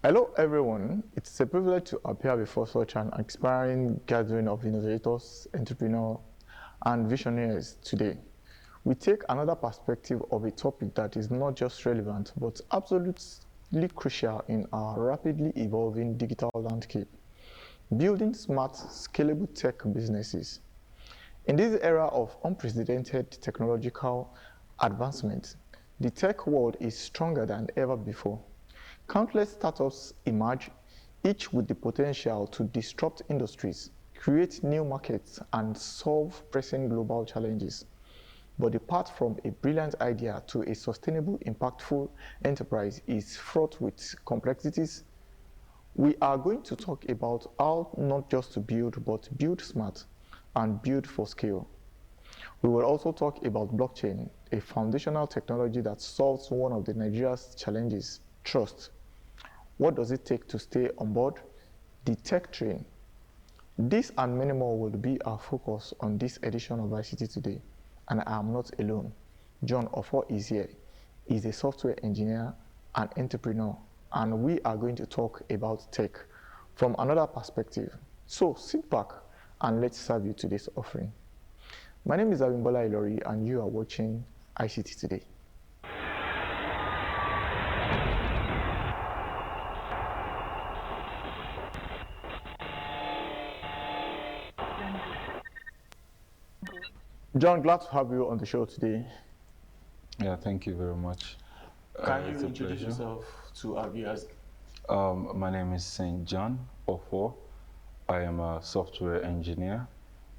Hello, everyone. It's a privilege to appear before such an inspiring gathering of innovators, entrepreneurs, and visionaries today. We take another perspective of a topic that is not just relevant but absolutely crucial in our rapidly evolving digital landscape: building smart, scalable tech businesses. In this era of unprecedented technological advancement, the tech world is stronger than ever before. Countless startups emerge, each with the potential to disrupt industries, create new markets, and solve pressing global challenges. But the path from a brilliant idea to a sustainable, impactful enterprise is fraught with complexities. We are going to talk about how not just to build, but build smart and build for scale. We will also talk about blockchain, a foundational technology that solves one of the Nigeria's challenges: trust. What does it take to stay on board the tech train? This and many more will be our focus on this edition of ICT Today, and I am not alone. John OFOH is here. He's a software engineer and entrepreneur, and we are going to talk about tech from another perspective. So sit back and let's serve you today's offering. My name is Abimbola Ilori, and you are watching ICT Today. John, glad to have you on the show today. Yeah, thank you very much. Can you it's a introduce pleasure. yourself to our viewers? My name is Saint John OFOH. I am a software engineer,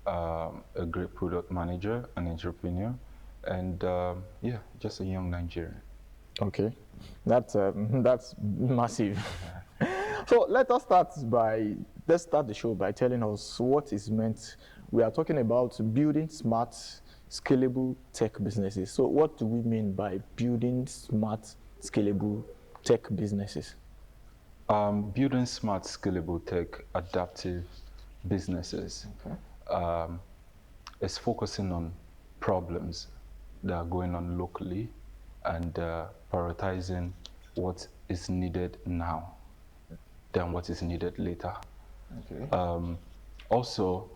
a great product manager, an entrepreneur, and yeah, just a young Nigerian. Okay, that's massive. So let's start the show by telling us what is meant. We are talking about building smart, scalable tech businesses. So what do we mean by building smart, scalable tech businesses? Building smart, scalable tech, adaptive businesses is focusing on problems that are going on locally and prioritizing what is needed now than what is needed later. Okay. Also,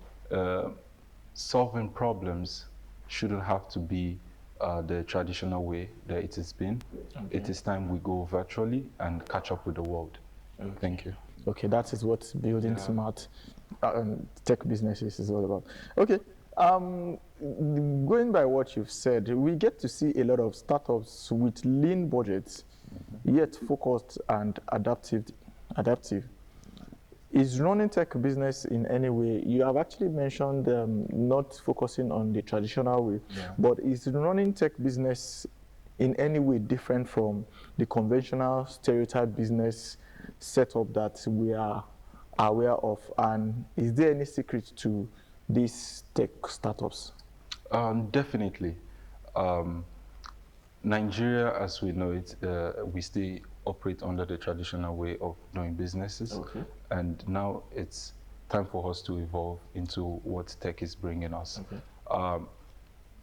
solving problems shouldn't have to be the traditional way that it has been. Okay. It is time we go virtually and catch up with the world. Okay. Thank you. Okay, that is what building smart tech businesses is all about. Okay, going by what you've said, we get to see a lot of startups with lean budgets, yet focused and adaptive. Is running tech business in any way? You have actually mentioned not focusing on the traditional way, but is running tech business in any way different from the conventional stereotype business setup that we are aware of? And is there any secret to these tech startups? Definitely. Nigeria, as we know it, we still operate under the traditional way of doing businesses. Okay. And now it's time for us to evolve into what tech is bringing us. Okay.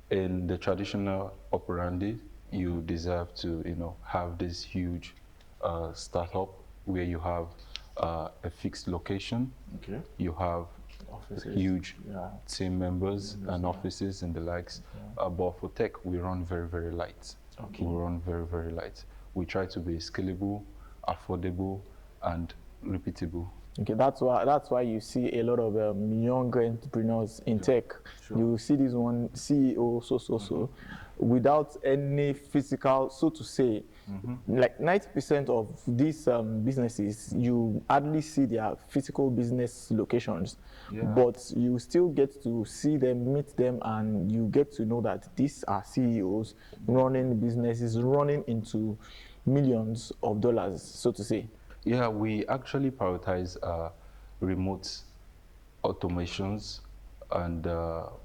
In the traditional operandi, you deserve to, have this huge startup where you have a fixed location. Okay. You have Offices. huge team members and offices and the likes. But for tech, we run very, very light. Okay. We run very, very light. We try to be scalable, affordable, and repeatable. Okay, that's why you see a lot of young entrepreneurs in tech. Sure. You see this one CEO so without any physical, so to say, like 90% of these businesses, you hardly see their physical business locations, but you still get to see them, meet them, and you get to know that these are CEOs running businesses, running into millions of dollars, so to say. Yeah, we actually prioritize remote automations, and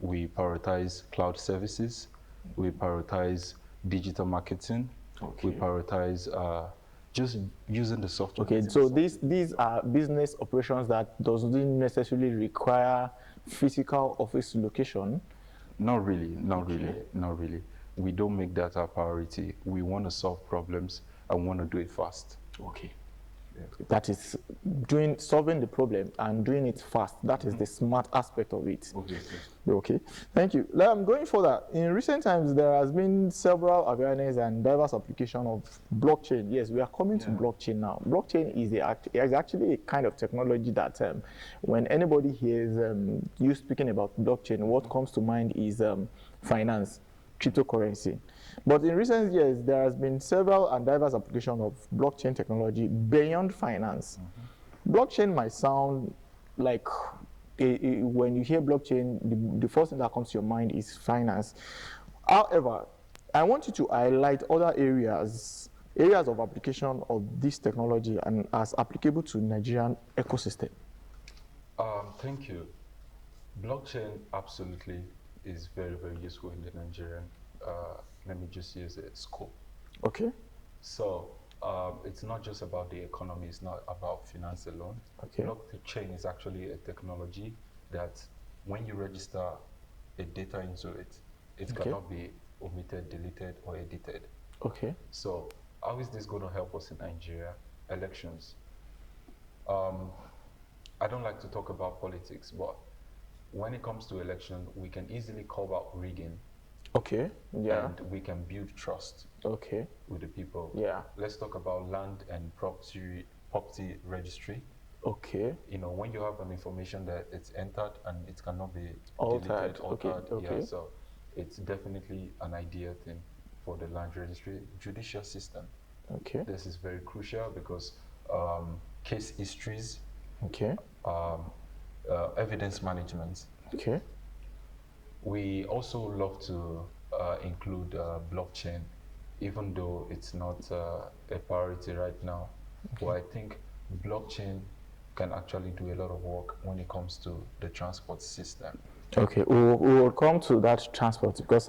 we prioritize cloud services. We prioritize digital marketing. Okay. We prioritize just using the software. Okay, so these are business operations that doesn't necessarily require physical office location. Not really, not really, not really. We don't make that our priority. We want to solve problems and want to do it fast. Okay. that is solving the problem and doing it fast. That is the smart aspect of it. Okay, thank you. Going further, in recent times, there has been several awareness and diverse application of blockchain. Yes, we are coming to blockchain now. Blockchain is actually a kind of technology that when anybody hears you speaking about blockchain, what comes to mind is finance, cryptocurrency. But in recent years, there has been several and diverse applications of blockchain technology beyond finance. Blockchain might sound like, when you hear blockchain, the first thing that comes to your mind is finance. However, I want you to highlight other areas of application of this technology and as applicable to Nigerian ecosystem. Thank you. Blockchain absolutely is very, very useful in the Nigerian, let me just use a scope. Okay. So it's not just about the economy, it's not about finance alone. Okay. Blockchain is actually a technology that when you register a data into it, it cannot be omitted, deleted, or edited. Okay. So how is this going to help us in Nigeria? Elections. I don't like to talk about politics, but when it comes to election, we can easily call out rigging. Okay. Yeah. And we can build trust. Okay. With the people. Yeah. Let's talk about land and property registry. Okay. You know, when you have an information that it's entered and it cannot be altered. Yeah, so it's definitely an ideal thing for the land registry. Judicial system. Okay. This is very crucial because case histories. Okay. Evidence management. Okay. We also love to include blockchain, even though it's not a priority right now. Okay. But I think blockchain can actually do a lot of work when it comes to the transport system. Okay, we will come to that transport because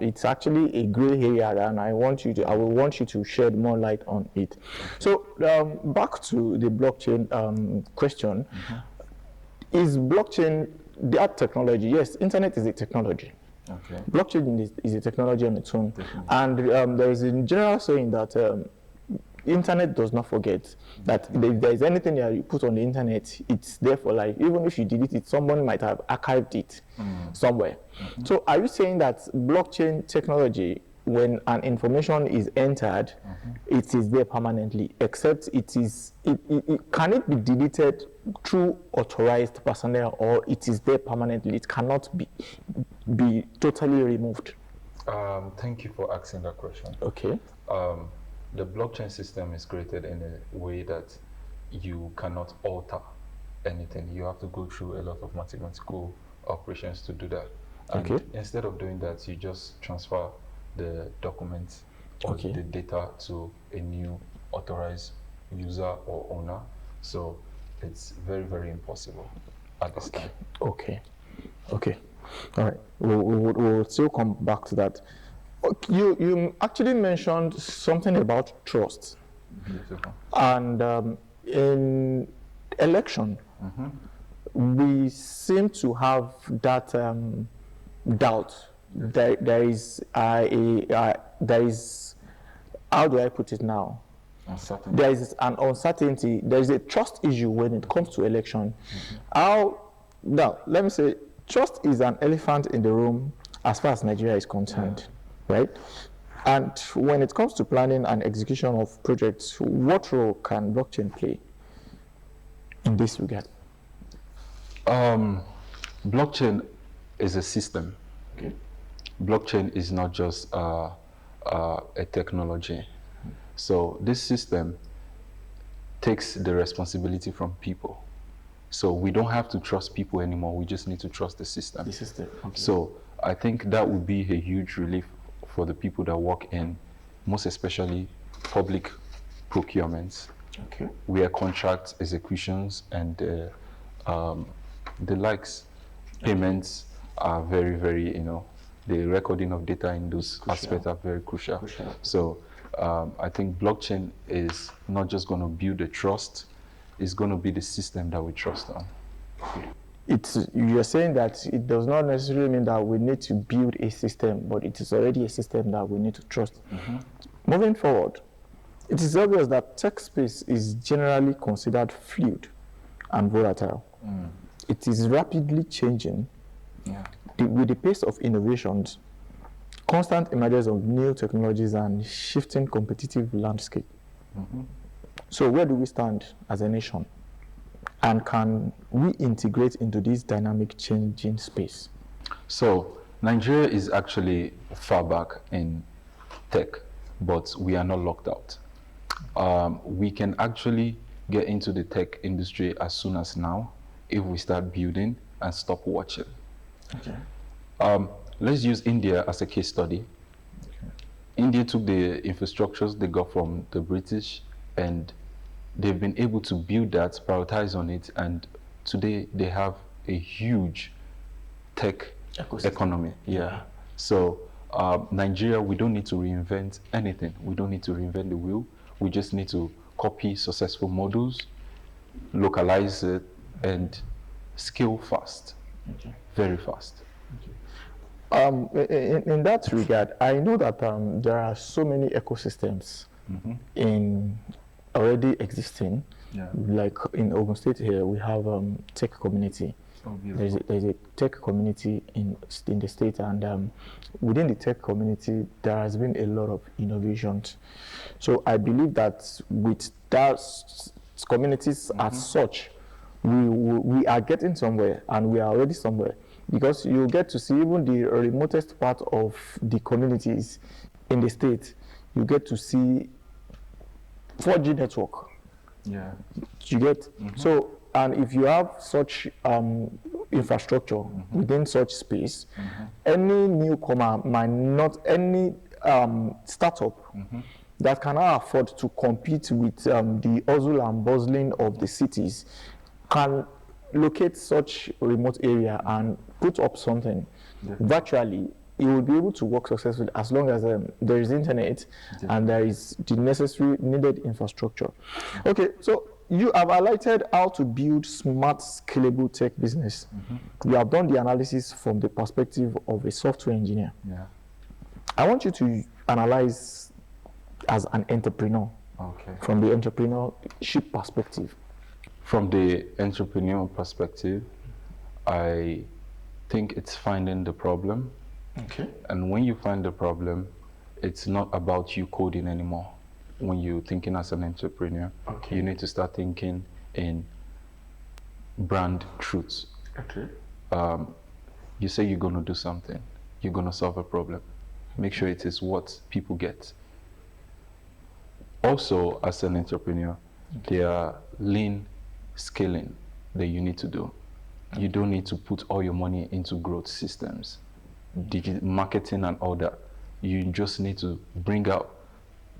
it's actually a gray area, and I will want you to shed more light on it. So back to the blockchain question. Is blockchain that technology? Yes, internet is a technology. Okay. Blockchain is a technology on its own. Definitely. And there is a general saying that internet does not forget, that if there is anything that you put on the internet, it's there for life. Even if you delete it, someone might have archived it somewhere. So are you saying that blockchain technology, when an information is entered, it is there permanently, except can it be deleted through authorized personnel, or it is there permanently? It cannot be totally removed. Thank you for asking that question. Okay. The blockchain system is created in a way that you cannot alter anything. You have to go through a lot of mathematical operations to do that. And instead of doing that, you just transfer the documents or the data to a new authorized user or owner. So it's very, very impossible at this time. Okay. All right. We'll still come back to that. You actually mentioned something about trust. Beautiful. And in election, we seem to have that doubt. There is, how do I put it now? Uncertainty. There is an uncertainty. There is a trust issue when it comes to election. Now, let me say, trust is an elephant in the room as far as Nigeria is concerned. Right? And when it comes to planning and execution of projects, what role can blockchain play in this regard? Blockchain is a system. Okay. Blockchain is not just a technology. So this system takes the responsibility from people. So we don't have to trust people anymore. We just need to trust the system. The system. Okay. So I think that would be a huge relief for the people that work in, most especially public procurements, where contract executions and the likes, payments are very, very, the recording of data in those aspects are very crucial. So I think blockchain is not just going to build the trust, it's going to be the system that we trust on. You're saying that it does not necessarily mean that we need to build a system, but it is already a system that we need to trust. Moving forward, It is obvious that tech space is generally considered fluid and volatile. It is rapidly changing with the pace of innovations, constant emergence of new technologies, and shifting competitive landscape. So where do we stand as a nation? And can we integrate into this dynamic changing space? So Nigeria is actually far back in tech, but we are not locked out. We can actually get into the tech industry as soon as now if we start building and stop watching. Let's use India as a case study. India took the infrastructures they got from the British, and they've been able to build that, prioritize on it, and today they have a huge tech economy. So Nigeria, we don't need to reinvent anything. We don't need to reinvent the wheel. We just need to copy successful models, localize it, and scale fast, very fast. In that regard, I know that there are so many ecosystems in already existing. Like in Ogun State here, we have tech community. There's a tech community in the state, and within the tech community, there has been a lot of innovations. So I believe that with that communities as such, we are getting somewhere, and we are already somewhere, because you get to see even the remotest part of the communities in the state. You get to see 4G network. You get so. And if you have such infrastructure within such space, any newcomer might not, any startup that cannot afford to compete with the hustle and bustling of the cities can locate such remote area and put up something virtually. It will be able to work successfully as long as there is internet and there is the necessary needed infrastructure. Okay, so you have highlighted how to build smart, scalable tech business. You have done the analysis from the perspective of a software engineer. I want you to analyze as an entrepreneur, from the entrepreneurship perspective. From the entrepreneurial perspective, I think it's finding the problem. And when you find the problem, it's not about you coding anymore. When you're thinking as an entrepreneur, you need to start thinking in brand truths. You say you're going to do something, you're going to solve a problem. Make sure it is what people get. Also, as an entrepreneur, there are lean scaling that you need to do. You don't need to put all your money into growth systems, digital marketing and all that. You just need to bring out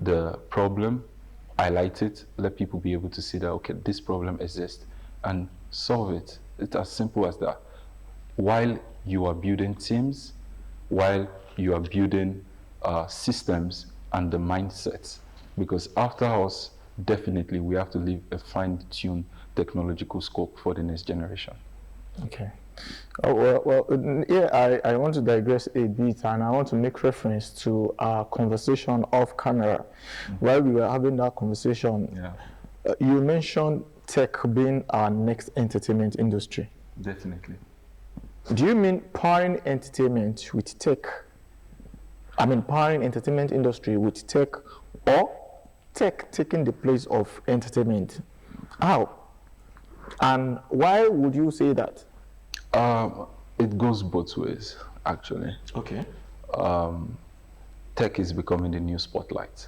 the problem, highlight it, let people be able to see that, okay, this problem exists, and solve it. It's as simple as that. While you are building teams, while you are building systems and the mindsets, because after us, definitely we have to leave a fine-tuned technological scope for the next generation. I want to digress a bit, and I want to make reference to our conversation off camera. While we were having that conversation, you mentioned tech being our next entertainment industry. Definitely. Do you mean powering entertainment with tech? I mean powering entertainment industry with tech, or tech taking the place of entertainment? How? And why would you say that? It goes both ways, actually. Tech is becoming the new spotlight.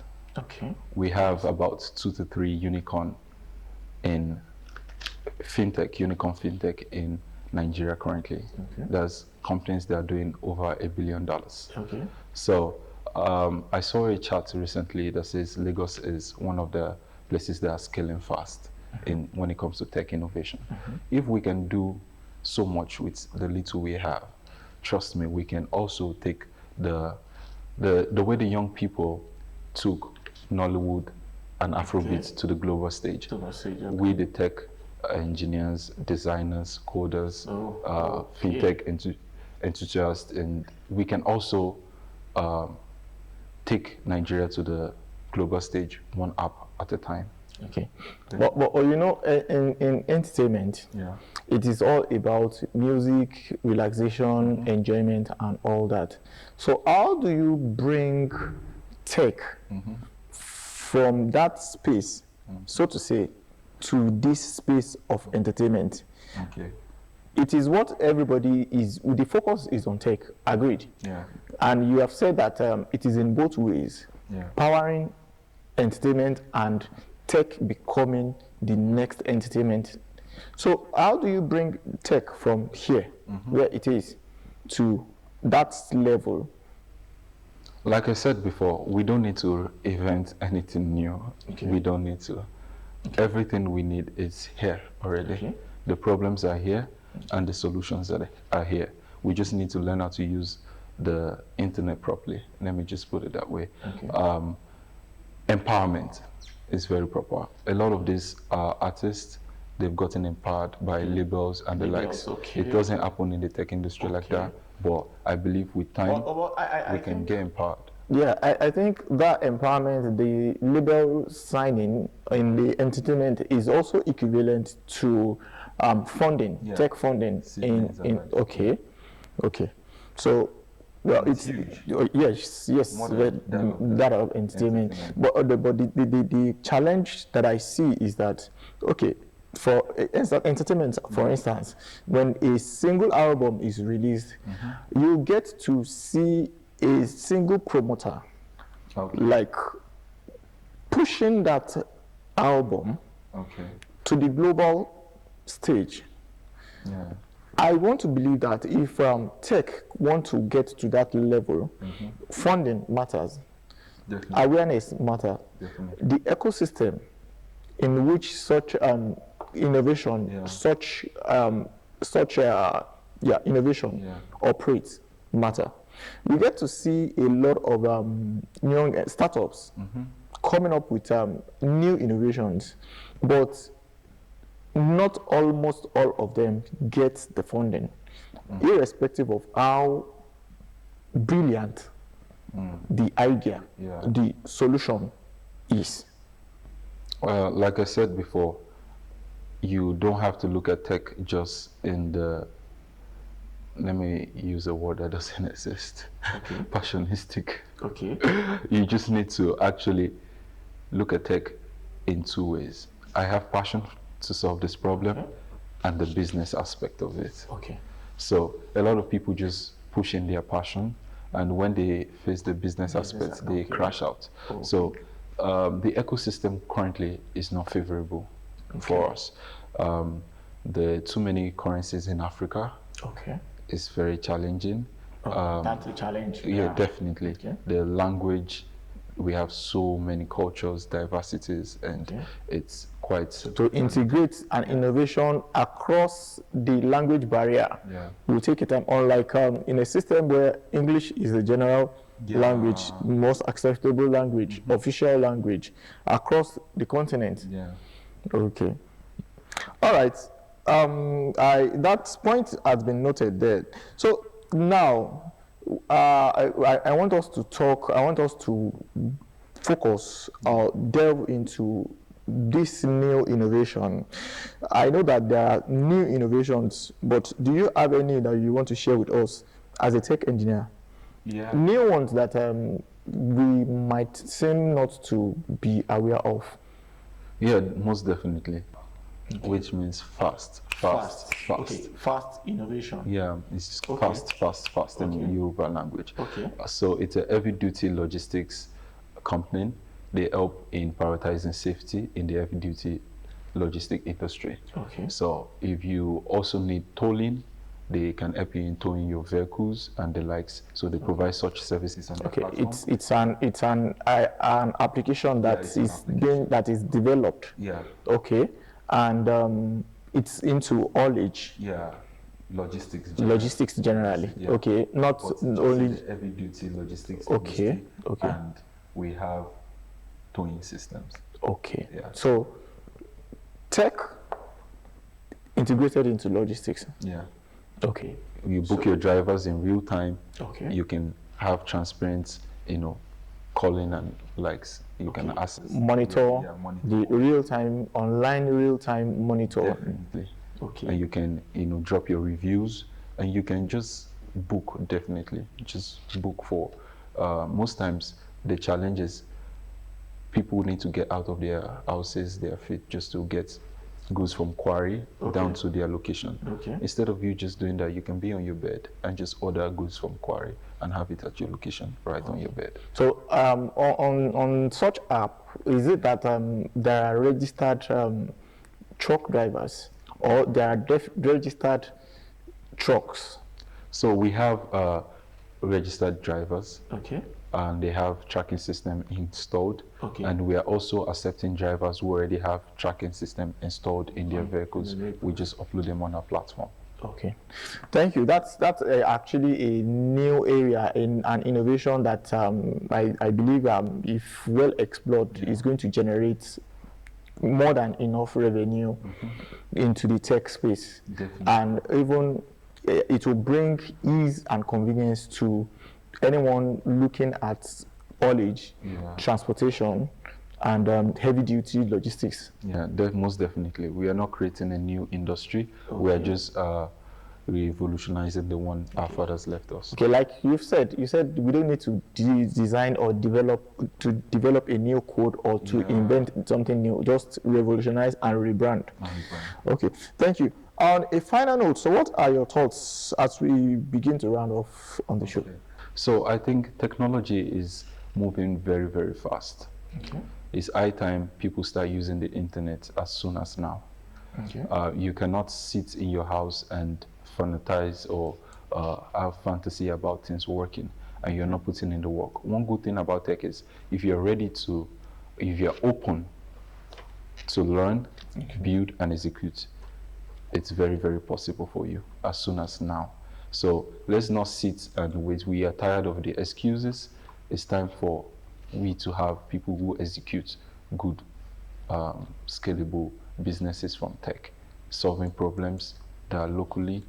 We have about 2 to 3 unicorn in fintech, unicorn fintech in Nigeria currently. There's companies that are doing over $1 billion. So I saw a chart recently that says Lagos is one of the places that are scaling fast when it comes to tech innovation. If we can do so much with the little we have, trust me, we can also take the way the young people took Nollywood and Afrobeat to the global stage. We, the tech engineers, designers, coders, fintech enthusiasts, and we can also take Nigeria to the global stage, one app at a time. Okay. But you know, in entertainment, Yeah. it is all about music, relaxation, enjoyment, and all that. So how do you bring tech from that space, so to say, to this space of entertainment? Okay. It is what everybody is, the focus is on tech, agreed. Yeah. And you have said that it is in both ways, Yeah. powering entertainment and tech becoming the next entertainment. So how do you bring tech from here, where it is, to that level? Like I said before, we don't need to invent anything new. Okay. We don't need to. Everything we need is here already. Okay. The problems are here and the solutions that are here. We just need to learn how to use the internet properly. Let me just put it that way. Okay. Empowerment is very proper. A lot of these artists, they've gotten empowered by labels and the likes. Okay. It doesn't happen in the tech industry like that, but I believe with time, we can get empowered. Yeah, I think that empowerment, the label signing in the entertainment is also equivalent to funding, tech funding. Okay. So, well, it's yes, More than that of entertainment. But the challenge that I see is that, okay, for entertainment, for instance, when a single album is released, you get to see a single promoter like pushing that album to the global stage. Yeah. I want to believe that if tech want to get to that level, funding matters, Definitely. awareness matters, Definitely. the ecosystem in which such innovation, such innovation operates matter. We get to see a lot of young startups coming up with new innovations, but not almost all of them get the funding, irrespective of how brilliant the idea, the solution is. Like I said before, you don't have to look at tech just in the, let me use a word that doesn't exist, passionistic. Okay. You just need to actually look at tech in two ways. I have passion to solve this problem and the business aspect of it. Okay. So a lot of people just push in their passion, and when they face the business aspect, they crash out. So the ecosystem currently is not favorable for us. The too many currencies in Africa is very challenging. That's a challenge. Yeah, definitely. The language, we have so many cultures, diversities, and it's quite... To integrate an innovation across the language barrier will take a time. Unlike in a system where English is the general language, most acceptable language, official language across the continent. Okay. All right. That point has been noted there. So now, I want us to talk. I want us to focus or delve into this new innovation. I know that there are new innovations, but do you have any that you want to share with us as a tech engineer? New ones that we might seem not to be aware of. Yeah, most definitely. Which means fast. Okay, fast innovation. Yeah, it's fast in Yoruba language. So it's a heavy-duty logistics company. They help in prioritizing safety in the heavy-duty logistic industry. So if you also need tolling, they can help you in towing your vehicles and the likes. So they provide such services on the platform. It's an application that is developed. And it's into all age. Logistics generally. Not only heavy-duty logistics industry. And we have towing systems. So tech integrated into logistics. You book your drivers in real time. You can have transparent, calling and likes. You can access Monitor, monitor the real-time, online real-time monitor. definitely. Okay. And you can drop your reviews, and you can just book, definitely just book for most times the challenge is people need to get out of their houses, their feet, just to get goods from quarry down to their location. Okay. Instead of you just doing that, you can be on your bed and just order goods from quarry and have it at your location right on your bed. So on such app, is it that there are registered truck drivers, or there are registered trucks? So we have registered drivers. Okay. And they have tracking system installed. Okay. And we are also accepting drivers who already have tracking system installed in their vehicles. We just upload them on our platform. Okay, thank you. That's actually a new area in an innovation that I believe if well explored is going to generate more than enough revenue into the tech space. Definitely. And even it will bring ease and convenience to anyone looking at haulage, transportation, and heavy-duty logistics. Yeah, most definitely. We are not creating a new industry. We are just revolutionizing the one our fathers left us. Okay, like you said we don't need to design or develop a new code or to invent something new. Just revolutionize and rebrand. Okay, thank you. On a final note, so what are your thoughts as we begin to round off on the show? So I think technology is moving very, very fast. Okay. It's high time people start using the internet as soon as now. Okay. You cannot sit in your house and fantasize or have fantasy about things working and you're not putting in the work. One good thing about tech is if you're open to learn, build and execute, it's very, very possible for you as soon as now. So let's not sit and wait. We are tired of the excuses. It's time for we to have people who execute good, scalable businesses from tech, solving problems that are locally.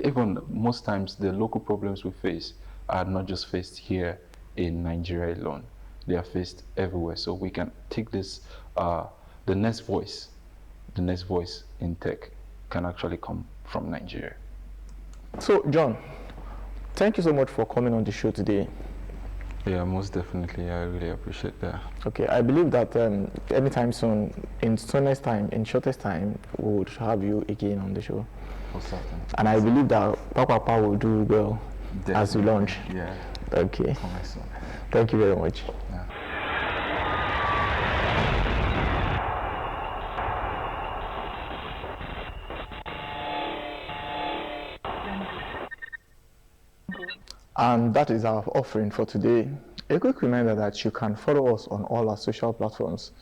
Even most times, the local problems we face are not just faced here in Nigeria alone. They are faced everywhere. So we can take this, the next voice in tech can actually come from Nigeria. So, John, thank you so much for coming on the show today. Yeah, most definitely. I really appreciate that. Okay, I believe that anytime soon, in shortest time, we would have you again on the show. For certain. And I believe that Papa will do well as we launch. Yeah. Okay. Thank you very much. Yeah. And that is our offering for today. A quick reminder that you can follow us on all our social platforms.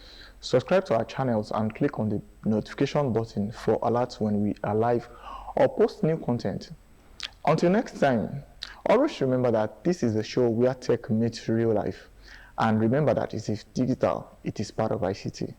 Subscribe to our channels and click on the notification button for alerts when we are live or post new content. Until next time, always remember that this is a show where tech meets real life. And remember that it is digital, it is part of ICT.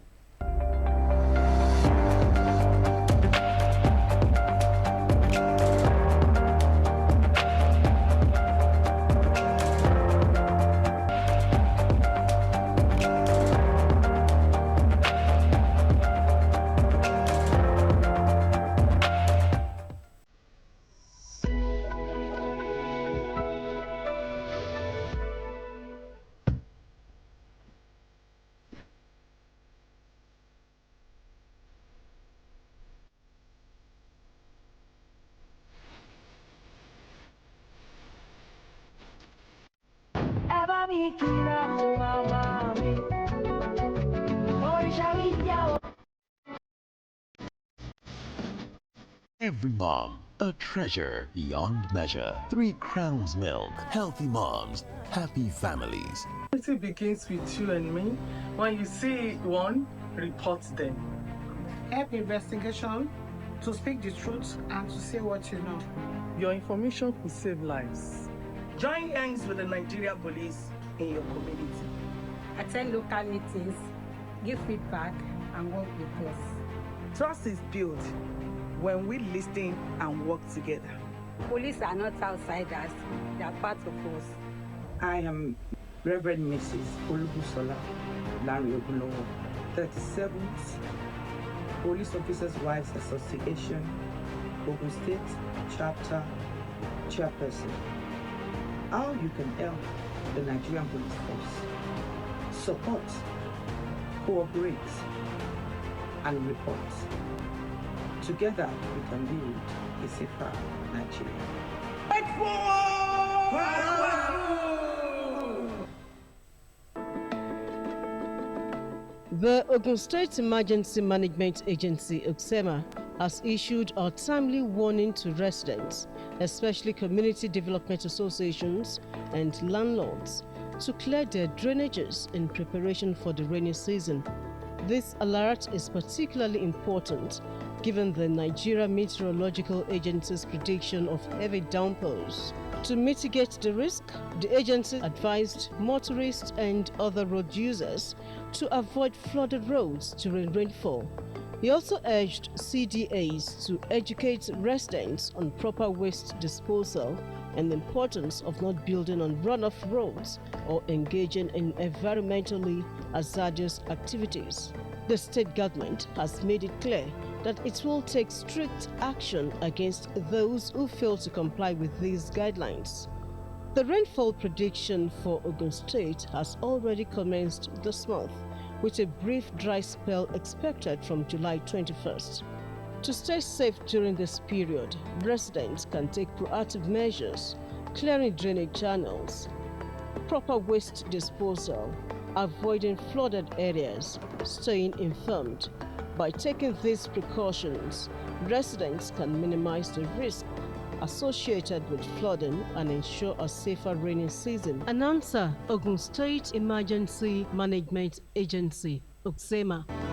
Every mom, a treasure beyond measure. 3 Crowns Milk. Healthy moms, happy families. It begins with you and me. When you see one, report them. Help investigation, to speak the truth and to say what you know. Your information could save lives. Join hands with the Nigeria police in your community. Attend local meetings, give feedback, and work with us. Trust is built when we listen and work together. Police are not outsiders, they are part of us. I am Reverend Mrs. Olubusola Larry Ogunowo, 37th Police Officers' Wives Association, Ogun State Chapter Chairperson. How you can help the Nigerian Police Force: support, cooperate, and report. Together we can build a safer Nigeria. Fight forward! The Ogun State Emergency Management Agency, OFOH, has issued a timely warning to residents, especially community development associations and landlords, to clear their drainages in preparation for the rainy season. This alert is particularly important given the Nigeria Meteorological Agency's prediction of heavy downpours. To mitigate the risk, the agency advised motorists and other road users to avoid flooded roads during rainfall. He also urged CDAs to educate residents on proper waste disposal and the importance of not building on runoff roads or engaging in environmentally hazardous activities. The state government has made it clear that it will take strict action against those who fail to comply with these guidelines. The rainfall prediction for Ogun State has already commenced this month, with a brief dry spell expected from July 21st. To stay safe during this period, residents can take proactive measures, clearing drainage channels, proper waste disposal, avoiding flooded areas, staying informed. By taking these precautions, residents can minimize the risk associated with flooding and ensure a safer rainy season. Announcer, Ogun State Emergency Management Agency, OFOH.